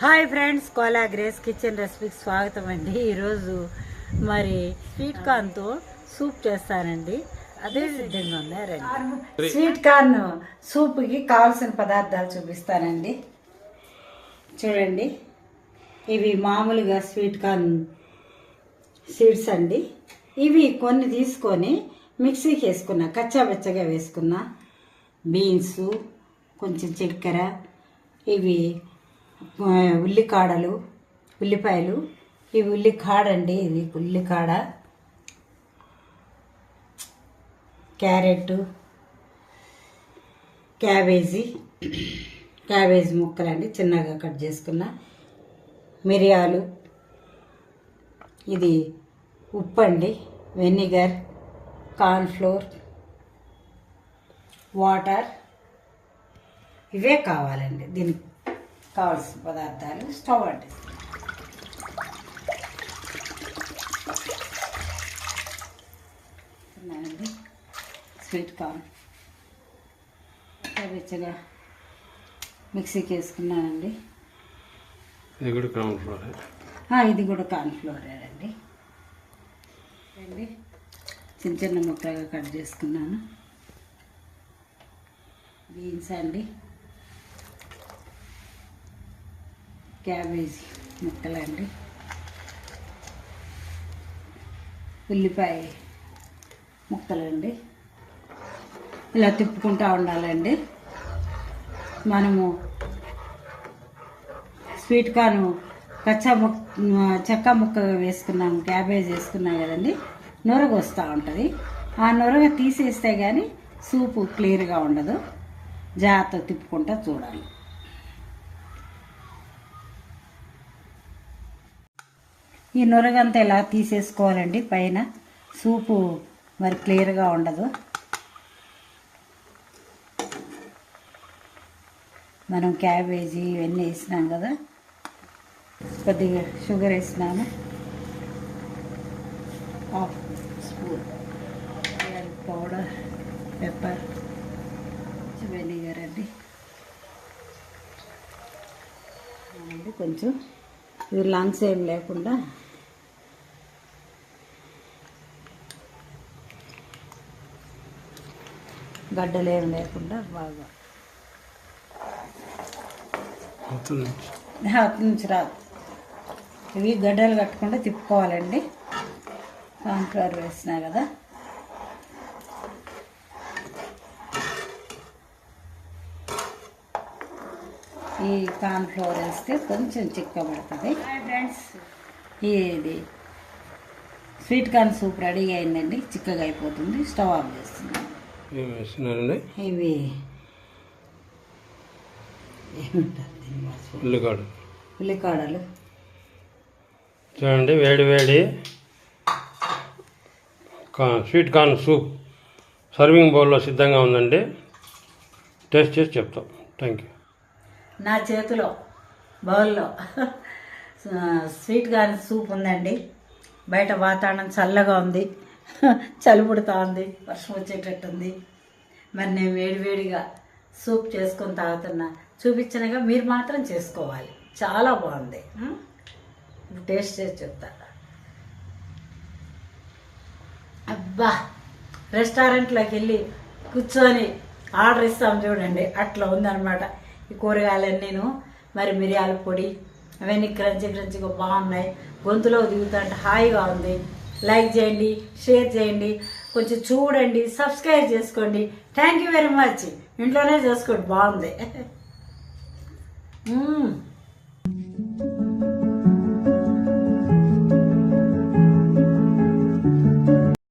Hi friends, Kola grace kitchen రెసిపీకి స్వాగతం అండి. ఈరోజు మరి స్వీట్ కార్న్తో సూప్ చేస్తానండి. అదే సిద్ధంగా ఉంది. రండి. స్వీట్ కార్న్ సూప్కి కావాల్సిన పదార్థాలు చూపిస్తానండి. చూడండి, ఇవి మామూలుగా స్వీట్ కార్న్ సీడ్స్ అండి. ఇవి కొన్ని తీసుకొని మిక్సీకి వేసుకున్నా, కచ్చాబచ్చగా వేసుకున్నా. బీన్స్, కొంచెం చక్కెర, ఇవి ఉల్లికాడలు, ఉల్లిపాయలు, ఇవి ఉల్లికాడ అండి. ఇది ఉల్లికాడ, క్యారెట్, క్యాబేజీ ముక్కలండి చిన్నగా కట్ చేసుకున్న, మిరియాలు, ఇది ఉప్పు అండి, వెనిగర్, కార్న్ఫ్లోర్, వాటర్, ఇవే కావాలండి. దీనికి కావాల్సిన పదార్థాలు. స్టవ్ అండి, స్వీట్ కార్న్ వెచ్చగా మిక్సీకి వేసుకున్నానండి. ఇది కూడా కార్న్ఫ్లోర్, ఇది కూడా కార్న్ఫ్లోరే అండి. చిన్న చిన్న ముక్కలుగా కట్ చేసుకున్నాను. బీన్స్ అండి, క్యాబేజీ ముక్కలండి, ఉల్లిపాయ ముక్కలండి. ఇలా తిప్పుకుంటూ ఉండాలండి. మనము స్వీట్ కార్న్ చెక్క ముక్కగా వేసుకున్నాము, క్యాబేజ్ వేసుకున్నాం కదండి. నొరగ వస్తూ ఉంటుంది. ఆ నొరగ తీసేస్తే కానీ సూపు క్లియర్గా ఉండదు. జాగ్రత్తగా తిప్పుకుంటూ చూడాలి. ఈ నొరగంతా ఇలా తీసేసుకోవాలండి. పైన సూపు మరి క్లియర్గా ఉండదు. మనం క్యాబేజీ ఇవన్నీ వేసినాం కదా. కొద్దిగా షుగర్ వేసినాను, half spoon powder, pepper, vinegar అండి. కొంచెం ఇది లంగ్స్ ఏం లేకుండా గడ్డలు ఏం లేకుండా బాగా హత్తు నుంచి రాదు. ఇవి గడ్డలు కట్టకుండా తిప్పుకోవాలండి. కార్న్ఫ్లవర్ వేసినా కదా. ఈ కార్న్ఫ్లవర్ వేస్తే కొంచెం చిక్కబడుతుంది. ఫ్రెండ్స్, ఇది స్వీట్ కార్న్ సూప్ రెడీ అయిందండి. చిక్కగా అయిపోతుంది. స్టవ్ ఆఫ్ చేస్తున్నాను. ఇవి ఉల్లికాడలు చూడండి. వేడి వేడి స్వీట్ కార్న్ సూప్ సర్వింగ్ బౌల్లో సిద్ధంగా ఉందండి. టేస్ట్ చేసి చెప్తాం. Thank you. నా చేతిలో బౌల్లో స్వీట్ కార్న్ సూప్ ఉందండి. బయట వాతావరణం చల్లగా ఉంది, చలి పుడుతూ ఉంది, వర్షం వచ్చేటట్టుంది. మరి నేను వేడివేడిగా సూప్ చేసుకొని తాగుతున్నా. చూపించినగా మీరు మాత్రం చేసుకోవాలి. చాలా బాగుంది. టేస్ట్ చేసి చెప్తా. అబ్బా, రెస్టారెంట్లోకి వెళ్ళి కూర్చొని ఆర్డర్ ఇస్తాం చూడండి, అట్లా ఉందన్నమాట. ఈ కూరగాయలన్నీను మరి మిరియాల పొడి అవన్నీ క్రంచిగా బాగున్నాయి. గొంతులో దిగుతుంటే హాయిగా ఉంది. లైక్ చేయండి, షేర్ చేయండి, కొంచెం చూడండి, సబ్స్క్రైబ్ చేసుకోండి. Thank you very much. ఇంట్లోనే చేసుకోండి, బాగుంది.